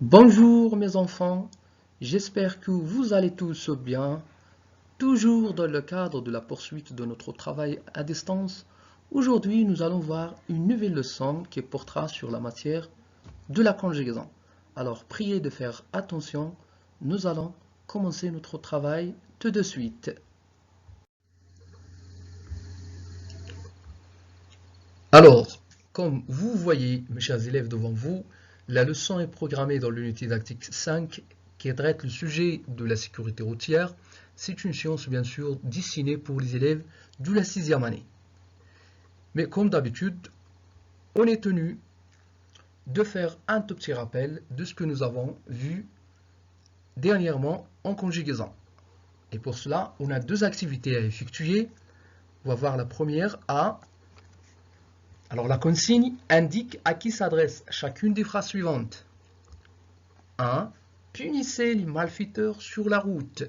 Bonjour mes enfants, j'espère que vous allez tous bien. Toujours dans le cadre de la poursuite de notre travail à distance, aujourd'hui nous allons voir une nouvelle leçon qui portera sur la matière de la conjugaison. Alors priez de faire attention, nous allons commencer notre travail tout de suite. Alors, comme vous voyez mes chers élèves devant vous, la leçon est programmée dans l'unité didactique 5 qui traite le sujet de la sécurité routière. C'est une science bien sûr destinée pour les élèves de la 6e année. Mais comme d'habitude, on est tenu de faire un tout petit rappel de ce que nous avons vu dernièrement en conjugaison. Et pour cela, on a deux activités à effectuer. On va voir la première A. Alors la consigne indique à qui s'adresse chacune des phrases suivantes. 1. Punissez les malfaiteurs sur la route.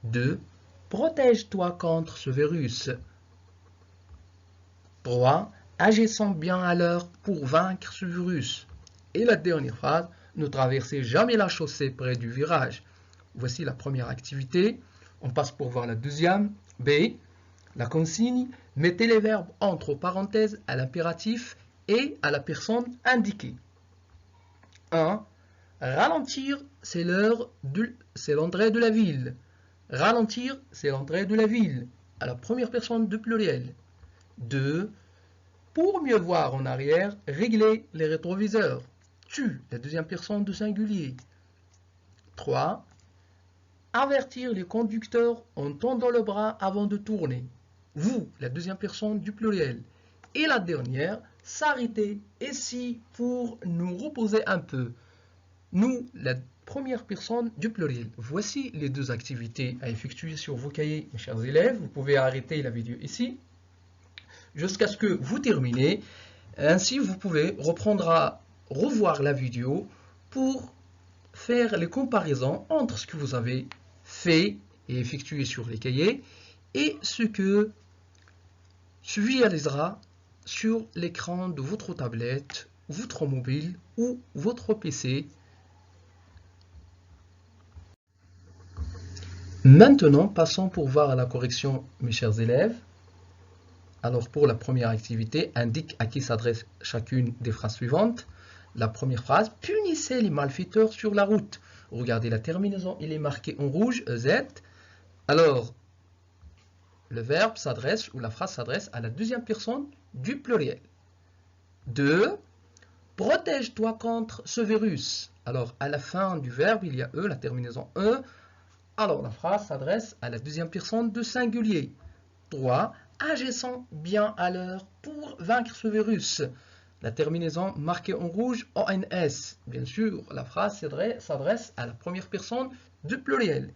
2. Protège-toi contre ce virus. 3. Agissons bien à l'heure pour vaincre ce virus. Et la dernière phrase, ne traversez jamais la chaussée près du virage. Voici la première activité. On passe pour voir la deuxième. B. La consigne, mettez les verbes entre parenthèses à l'impératif et à la personne indiquée. 1. Ralentir, c'est l'entrée de la ville. Ralentir, c'est l'entrée de la ville, à la première personne du pluriel. 2. Pour mieux voir en arrière, régler les rétroviseurs. Tu, la deuxième personne du singulier. 3. Avertir les conducteurs en tendant le bras avant de tourner. Vous, la deuxième personne du pluriel. Et la dernière, s'arrêter ici pour nous reposer un peu. Nous, la première personne du pluriel. Voici les deux activités à effectuer sur vos cahiers, mes chers élèves. Vous pouvez arrêter la vidéo ici jusqu'à ce que vous terminez. Ainsi, vous pouvez revoir la vidéo pour faire les comparaisons entre ce que vous avez fait et effectué sur les cahiers et ce que se visualisera sur l'écran de votre tablette, votre mobile ou votre PC. Maintenant, passons pour voir la correction, mes chers élèves. Alors, pour la première activité, indique à qui s'adresse chacune des phrases suivantes. La première phrase, punissez les malfaiteurs sur la route. Regardez la terminaison, il est marqué en rouge, EZ. Alors, le verbe s'adresse, ou la phrase s'adresse à la deuxième personne du pluriel. 2. Protège-toi contre ce virus. Alors, à la fin du verbe, il y a E, la terminaison E. Alors, la phrase s'adresse à la deuxième personne du singulier. 3. Agissons bien à l'heure pour vaincre ce virus. La terminaison marquée en rouge, ONS. Bien sûr, la phrase s'adresse à la première personne du pluriel.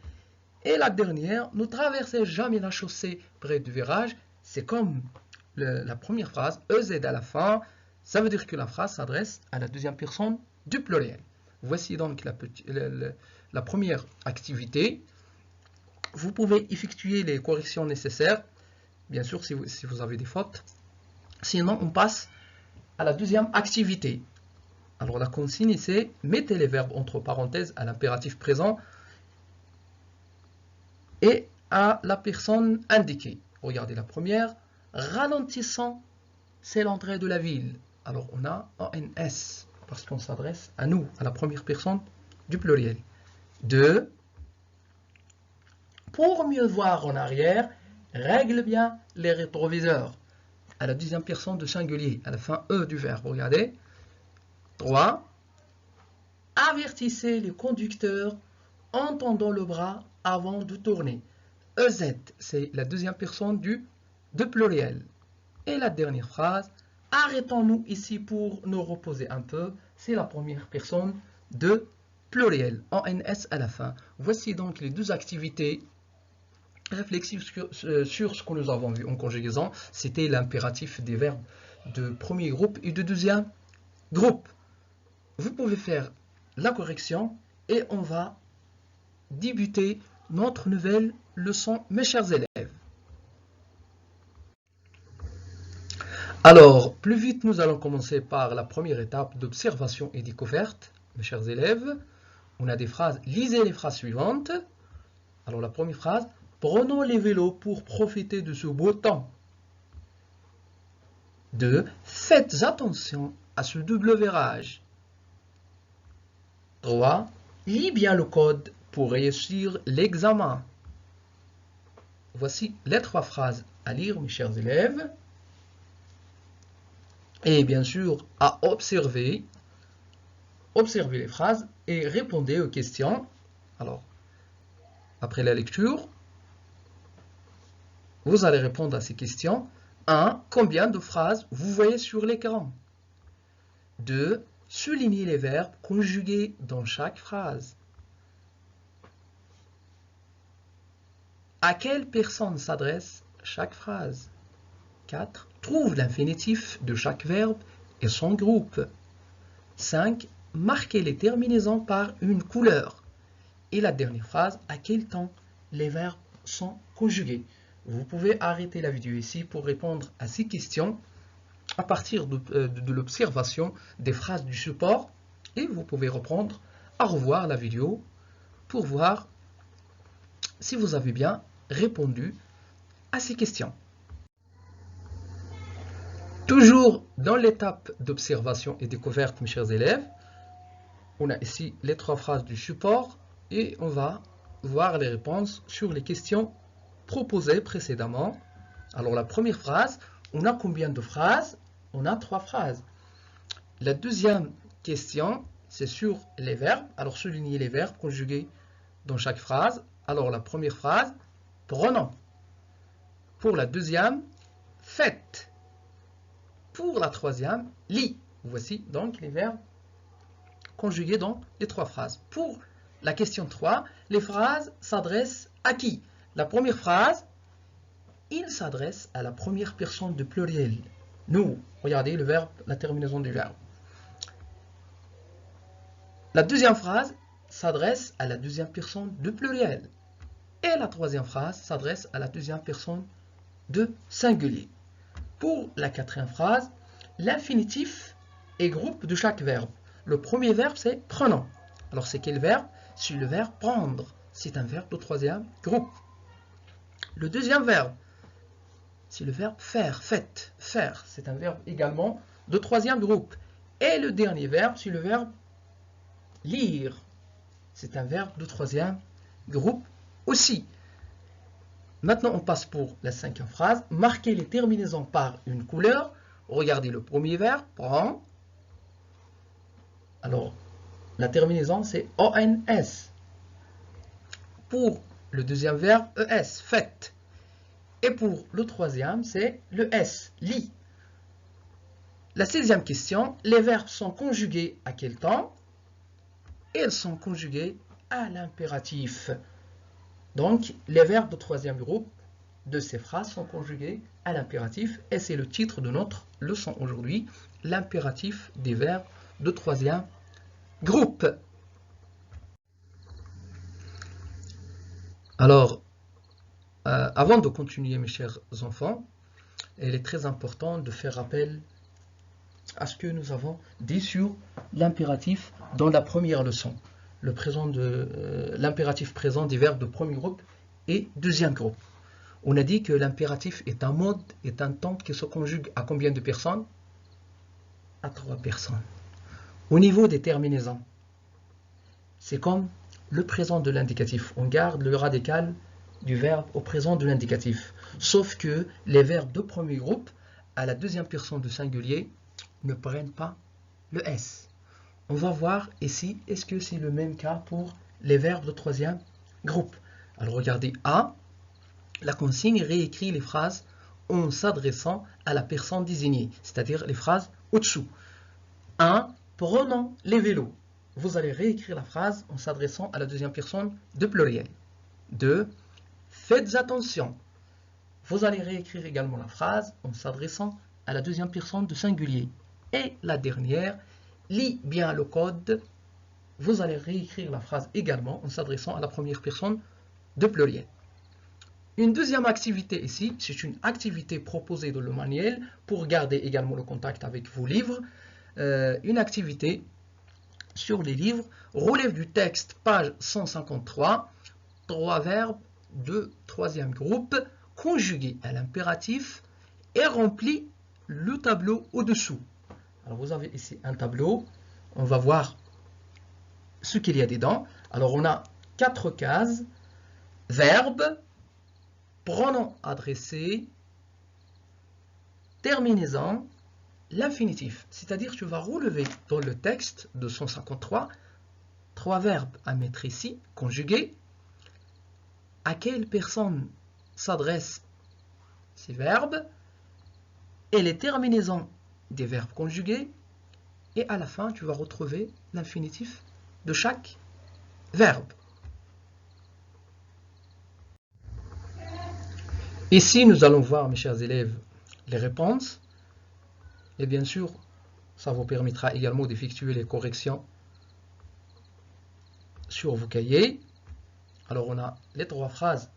Et la dernière, ne traversez jamais la chaussée près du virage. C'est comme la première phrase, EZ à la fin. Ça veut dire que la phrase s'adresse à la deuxième personne du pluriel. Voici donc la première activité. Vous pouvez effectuer les corrections nécessaires, bien sûr si vous avez des fautes. Sinon, on passe à la deuxième activité. Alors la consigne, c'est mettez les verbes entre parenthèses à l'impératif présent et à la personne indiquée. Regardez la première. Ralentissant, c'est l'entrée de la ville. Alors on a ONS parce qu'on s'adresse à nous, à la première personne du pluriel. 2. Pour mieux voir en arrière, règle bien les rétroviseurs. À la deuxième personne de singulier, à la fin E du verbe, regardez. 3. Avertissez les conducteurs en tendant le bras avant de tourner. EZ, c'est la deuxième personne de pluriel. Et la dernière phrase, arrêtons-nous ici pour nous reposer un peu, c'est la première personne de pluriel, ONS à la fin. Voici donc les deux activités réflexives sur ce que nous avons vu en conjugaison. C'était l'impératif des verbes de premier groupe et de deuxième groupe. Vous pouvez faire la correction et on va débuter notre nouvelle leçon, mes chers élèves. Alors, plus vite, nous allons commencer par la première étape d'observation et découverte. mes chers élèves, on a des phrases. Lisez les phrases suivantes. Alors la première phrase, prenons les vélos pour profiter de ce beau temps. 2. Faites attention à ce double virage. 3. Lis bien le code pour réussir l'examen. Voici les 3 phrases à lire, mes chers élèves. Et bien sûr, à observer. Observez les phrases et répondez aux questions. Alors, après la lecture, vous allez répondre à ces questions. 1. Combien de phrases vous voyez sur l'écran? 2. Soulignez les verbes conjugués dans chaque phrase. À quelle personne s'adresse chaque phrase? 4. Trouve l'infinitif de chaque verbe et son groupe. 5. Marquez les terminaisons par une couleur. Et la dernière phrase, à quel temps les verbes sont conjugués? Vous pouvez arrêter la vidéo ici pour répondre à ces questions à partir de l'observation des phrases du support et vous pouvez reprendre à revoir la vidéo pour voir si vous avez bien répondu à ces questions. Toujours dans l'étape d'observation et découverte, mes chers élèves, on a ici les 3 phrases du support et on va voir les réponses sur les questions proposées précédemment. Alors la première phrase, on a combien de phrases? On a 3 phrases. La deuxième question, c'est sur les verbes. Alors soulignez les verbes conjugués dans chaque phrase. Alors la première phrase, prenons. Pour la deuxième, faites. Pour la troisième, lis. Voici donc les verbes conjugués dans les 3 phrases. Pour la question 3, les phrases s'adressent à qui? La première phrase, il s'adresse à la première personne de pluriel. Nous, regardez le verbe, la terminaison du verbe. La deuxième phrase s'adresse à la deuxième personne de pluriel. Et la troisième phrase s'adresse à la deuxième personne de singulier. Pour la quatrième phrase, l'infinitif est groupe de chaque verbe. Le premier verbe, c'est prenons. Alors, c'est quel verbe? C'est le verbe prendre. C'est un verbe de troisième groupe. Le deuxième verbe, c'est le verbe faire, faites, faire. C'est un verbe également de troisième groupe. Et le dernier verbe, c'est le verbe lire. C'est un verbe de troisième groupe aussi. Maintenant, on passe pour la cinquième phrase. Marquez les terminaisons par une couleur. Regardez le premier verbe, prend. Alors, la terminaison, c'est ONS. Pour le deuxième verbe, ES, faites. Et pour le troisième, c'est le S, lit. La 6e question, les verbes sont conjugués à quel temps? Ils sont conjugués à l'impératif. Donc, les verbes de troisième groupe de ces phrases sont conjugués à l'impératif. Et c'est le titre de notre leçon aujourd'hui, l'impératif des verbes de troisième groupe. Alors, avant de continuer, mes chers enfants, il est très important de faire rappel à ce que nous avons dit sur l'impératif dans la première leçon. L'impératif présent des verbes de premier groupe et deuxième groupe. On a dit que l'impératif est un mode, est un temps qui se conjugue à combien de personnes? À 3 personnes. Au niveau des terminaisons, c'est comme le présent de l'indicatif. On garde le radical du verbe au présent de l'indicatif. Sauf que les verbes de premier groupe, à la deuxième personne du singulier, ne prennent pas le S. On va voir ici, est-ce que c'est le même cas pour les verbes de troisième groupe? Alors regardez A, la consigne réécrit les phrases en s'adressant à la personne désignée, c'est-à-dire les phrases au-dessous. 1. Prenons les vélos. Vous allez réécrire la phrase en s'adressant à la deuxième personne de pluriel. 2. Faites attention. Vous allez réécrire également la phrase en s'adressant à la deuxième personne de singulier. Et la dernière, lis bien le code. Vous allez réécrire la phrase également en s'adressant à la première personne de pluriel. Une deuxième activité ici, c'est une activité proposée dans le manuel pour garder également le contact avec vos livres. Une activité sur les livres, relève du texte, page 153, 3 verbes de troisième groupe, conjugués à l'impératif et remplit le tableau au-dessous. Alors vous avez ici un tableau, on va voir ce qu'il y a dedans. Alors on a 4 cases, verbe, pronom adressé, terminaison, l'infinitif. C'est-à-dire que tu vas relever dans le texte de 153 3 verbes à mettre ici, conjugués. À quelle personne s'adressent ces verbes et les terminaisons des verbes conjugués. Et à la fin, tu vas retrouver l'infinitif de chaque verbe. Ici, nous allons voir, mes chers élèves, les réponses. Et bien sûr, ça vous permettra également d'effectuer les corrections sur vos cahiers. Alors, on a les 3 phrases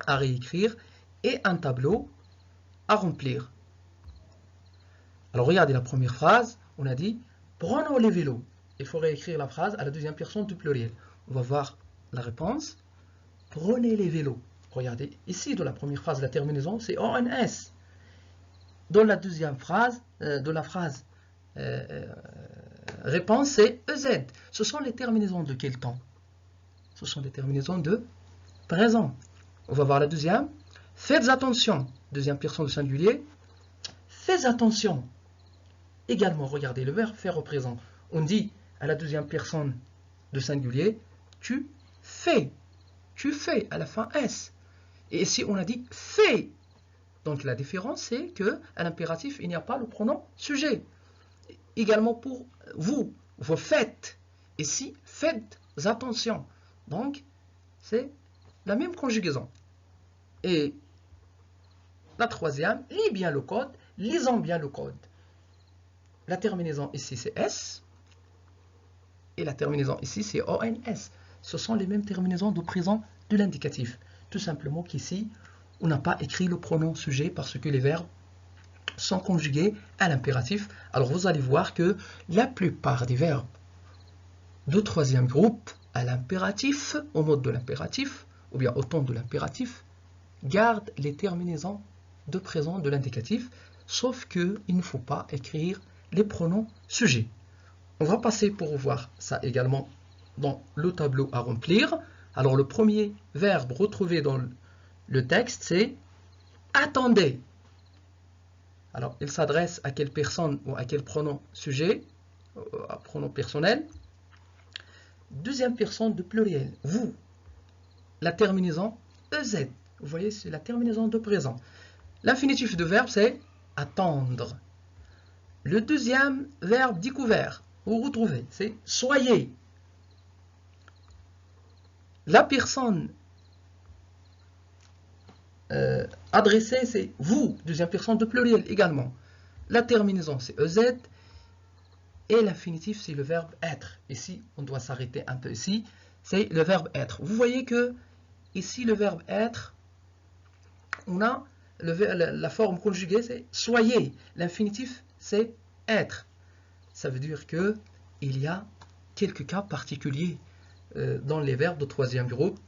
à réécrire et un tableau à remplir. Alors, regardez la première phrase. On a dit « Prenons les vélos ». Il faut réécrire la phrase à la deuxième personne du pluriel. On va voir la réponse. « Prenez les vélos ». Regardez, ici, dans la première phrase, la terminaison, c'est ONS. Dans la deuxième phrase, réponse, c'est EZ. Ce sont les terminaisons de quel temps? Ce sont des terminaisons de présent. On va voir la deuxième. Faites attention. Deuxième personne du singulier. Fais attention. Également, regardez le verbe faire au présent. On dit à la deuxième personne de singulier, tu fais. Tu fais à la fin S. Et ici, on a dit fais. Donc la différence, c'est qu'à l'impératif, il n'y a pas le pronom sujet. Également pour vous, vous faites. Ici, faites attention. Donc, c'est la même conjugaison. Et la troisième, lis bien le code, lisons bien le code. La terminaison ici, c'est S. Et la terminaison ici, c'est ONS. Ce sont les mêmes terminaisons de présent de l'indicatif. Tout simplement qu'ici, on n'a pas écrit le pronom sujet parce que les verbes sont conjugués à l'impératif. Alors vous allez voir que la plupart des verbes de troisième groupe à l'impératif, au mode de l'impératif, ou bien au temps de l'impératif, gardent les terminaisons de présent de l'indicatif, sauf qu'il ne faut pas écrire les pronoms sujets. On va passer pour voir ça également dans le tableau à remplir. Alors le premier verbe retrouvé dans le texte, c'est « attendez ». Alors, il s'adresse à quelle personne ou à quel pronom sujet, à pronom personnel. Deuxième personne de pluriel, vous. La terminaison EZ. Vous voyez, c'est la terminaison de présent. L'infinitif de verbe, c'est attendre. Le deuxième verbe découvert, vous retrouvez, c'est soyez. La personne adressée, c'est vous, deuxième personne de pluriel également. La terminaison, c'est EZ. Et l'infinitif, c'est le verbe être. Ici, on doit s'arrêter un peu ici. C'est le verbe être. Vous voyez que ici, le verbe être, on a la forme conjuguée, c'est soyez. L'infinitif, c'est être. Ça veut dire que il y a quelques cas particuliers dans les verbes de troisième groupe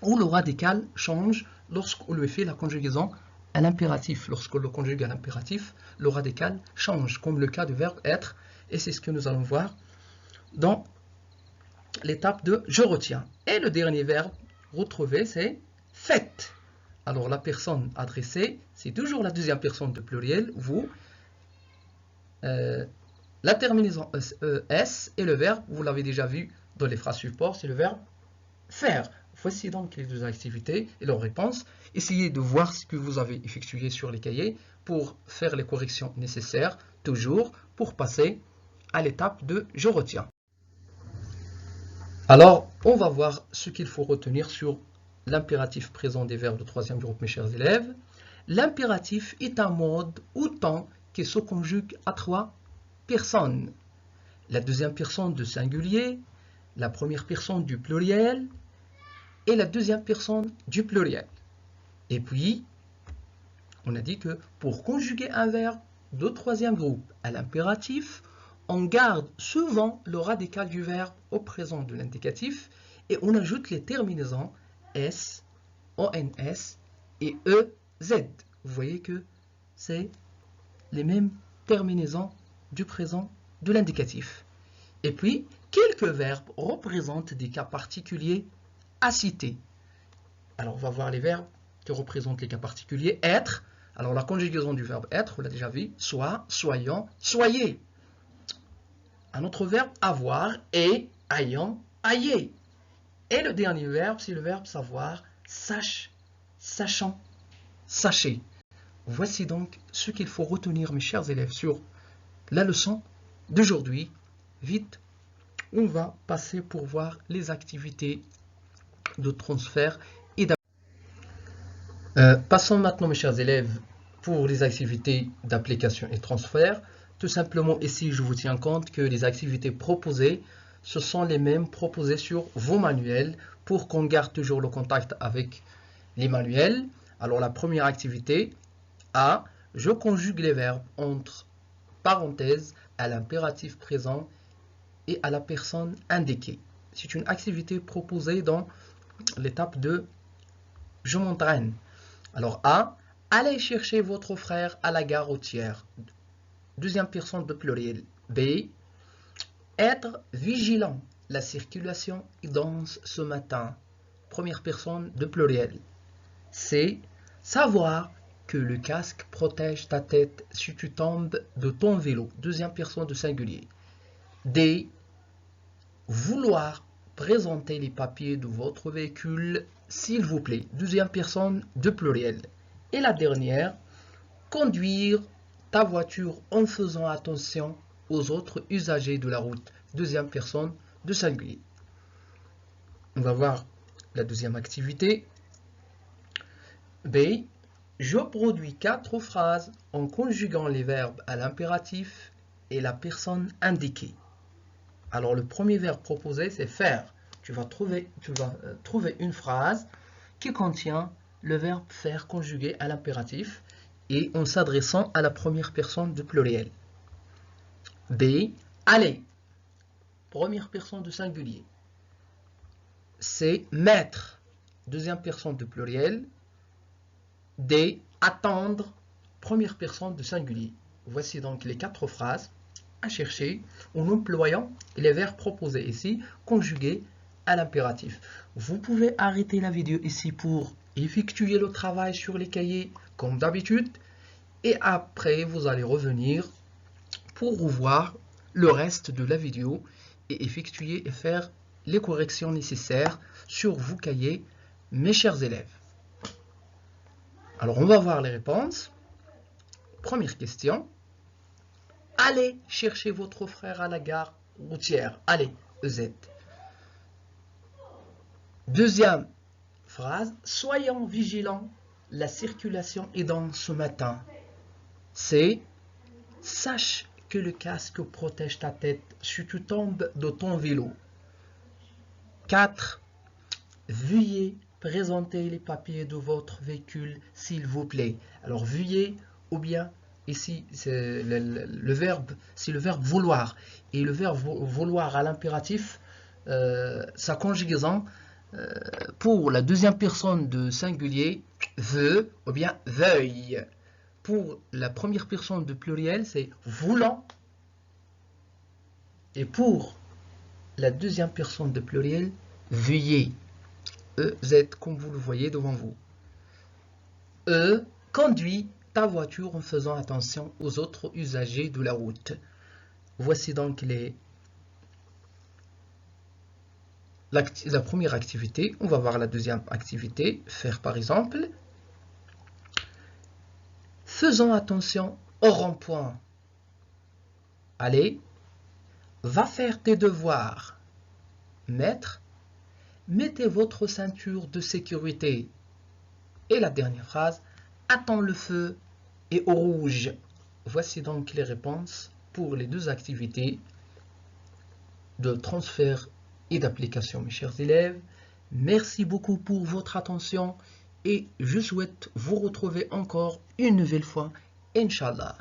où le radical change lorsqu'on lui fait la conjugaison à l'impératif. Lorsqu'on le conjugue à l'impératif, le radical change, comme le cas du verbe être. Et c'est ce que nous allons voir dans l'étape de je retiens. Et le dernier verbe retrouvé, c'est faites. Alors la personne adressée, c'est toujours la deuxième personne de pluriel, vous. La terminaison S et le verbe, vous l'avez déjà vu dans les phrases support, c'est le verbe faire. Voici donc les deux activités et leurs réponses. Essayez de voir ce que vous avez effectué sur les cahiers pour faire les corrections nécessaires, toujours pour passer à l'étape de je retiens. Alors, on va voir ce qu'il faut retenir sur l'impératif présent des verbes de troisième groupe, mes chers élèves. L'impératif est un mode ou temps qui se conjugue à 3 personnes. La deuxième personne du singulier, la première personne du pluriel et la deuxième personne du pluriel. Et puis, on a dit que pour conjuguer un verbe de troisième groupe à l'impératif, on garde souvent le radical du verbe au présent de l'indicatif et on ajoute les terminaisons S, ONS et EZ. Vous voyez que c'est les mêmes terminaisons du présent de l'indicatif. Et puis, quelques verbes représentent des cas particuliers à citer. Alors, on va voir les verbes qui représentent les cas particuliers. Être, alors la conjugaison du verbe être, on l'a déjà vu, soit, soyons, soyez. Un autre verbe, avoir, et, ayant, ayez. Et le dernier verbe, c'est le verbe savoir, sache, sachant, sachez. Voici donc ce qu'il faut retenir, mes chers élèves, sur la leçon d'aujourd'hui. Vite, on va passer pour voir les activités de transfert et passons maintenant, mes chers élèves, pour les activités d'application et transfert. Tout simplement, ici, je vous tiens compte que les activités proposées, ce sont les mêmes proposées sur vos manuels pour qu'on garde toujours le contact avec les manuels. Alors, la première activité, A, je conjugue les verbes entre parenthèses à l'impératif présent et à la personne indiquée. C'est une activité proposée dans l'étape de je m'entraîne. Alors A, allez chercher votre frère à la gare routière. Deuxième personne de pluriel. B, être vigilant. La circulation est dense ce matin. Première personne de pluriel. C, savoir que le casque protège ta tête si tu tombes de ton vélo. Deuxième personne de singulier. D, vouloir présenter les papiers de votre véhicule, s'il vous plaît. Deuxième personne de pluriel. Et la dernière, conduire ta voiture en faisant attention aux autres usagers de la route. Deuxième personne de singulier. On va voir la deuxième activité. B, je produis 4 phrases en conjuguant les verbes à l'impératif et la personne indiquée. Alors, le premier verbe proposé, c'est faire. Tu vas trouver une phrase qui contient le verbe faire conjugué à l'impératif et en s'adressant à la première personne du pluriel. B, aller. Première personne du singulier. C, mettre. Deuxième personne du pluriel. D, attendre. Première personne du singulier. Voici donc les 4 phrases à chercher en employant les verbes proposés ici, conjugués à l'impératif. Vous pouvez arrêter la vidéo ici pour effectuer le travail sur les cahiers comme d'habitude et après vous allez revenir pour revoir le reste de la vidéo et effectuer et faire les corrections nécessaires sur vos cahiers, mes chers élèves. Alors on va voir les réponses. Première question. Allez chercher votre frère à la gare routière. Allez, EZ. Deuxième phrase. Soyons vigilants. La circulation est dense ce matin. C. Sache que le casque protège ta tête si tu tombes de ton vélo. 4. Veuillez présenter les papiers de votre véhicule, s'il vous plaît. Alors, veuillez ou bien ici, c'est le verbe vouloir. Et le verbe vouloir à l'impératif, sa conjugaison pour la deuxième personne de singulier, veut ou bien veuille. Pour la première personne de pluriel, c'est voulant. Et pour la deuxième personne de pluriel, veuillez. EZ, comme vous le voyez devant vous. E, conduit ta voiture en faisant attention aux autres usagers de la route. Voici donc la première activité. On va voir la deuxième activité. Faire par exemple. Faisons attention au rond-point. Allez, va faire tes devoirs. Maître, mettez votre ceinture de sécurité. Et la dernière phrase, attends le feu et au rouge. Voici donc les réponses pour les deux activités de transfert et d'application, mes chers élèves. Merci beaucoup pour votre attention et je souhaite vous retrouver encore une nouvelle fois, Inch'Allah.